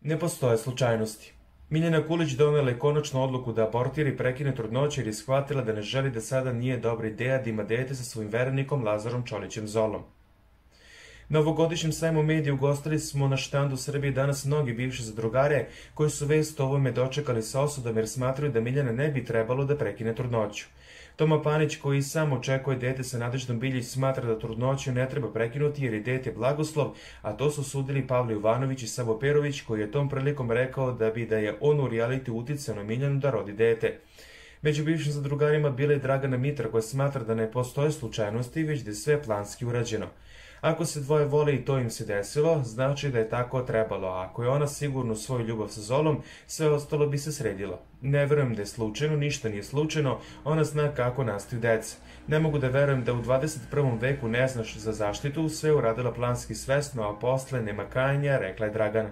Ne postoje slučajnosti. Miljana Kulić donela je konačnu odluku da abortira i prekine trudnoću jer je shvatila da ne želi da sada nije dobra ideja da ima dete sa svojim verenikom Lazarom Čolićem Zolom. Na ovogodišnjem sajmu medija ugostili smo na štandu Srbije danas mnogi bivši zadrugare koji su vest o ovome dočekali sa osudom jer smatraju da Miljana ne bi trebalo da prekine trudnoću. Toma Panić, koji sam očekuje dete sa Nadeždom Biljić, smatra da trudnoću ne treba prekinuti jer je dete blagoslov, a to su sudili Pavle Jovanović i Savo Perović, koji je tom prilikom rekao da je on u realiti uticao na Miljanu da rodi dete. Među bivšim zadrugarima bila je Dragana Mitra, koja smatra da ne postoje slučajnosti, već da je sve planski urađeno. Ako se dvoje vole i to im se desilo, znači da je tako trebalo, a ako je ona sigurno svoju ljubav sa Zolom, sve ostalo bi se sredilo. Ne verujem da je slučajno, ništa nije slučajno, ona zna kako nastaju deca. Ne mogu da verujem da u 21. veku ne znaš za zaštitu, sve uradila planski svesno, a posle nema kajanja, rekla je Dragana.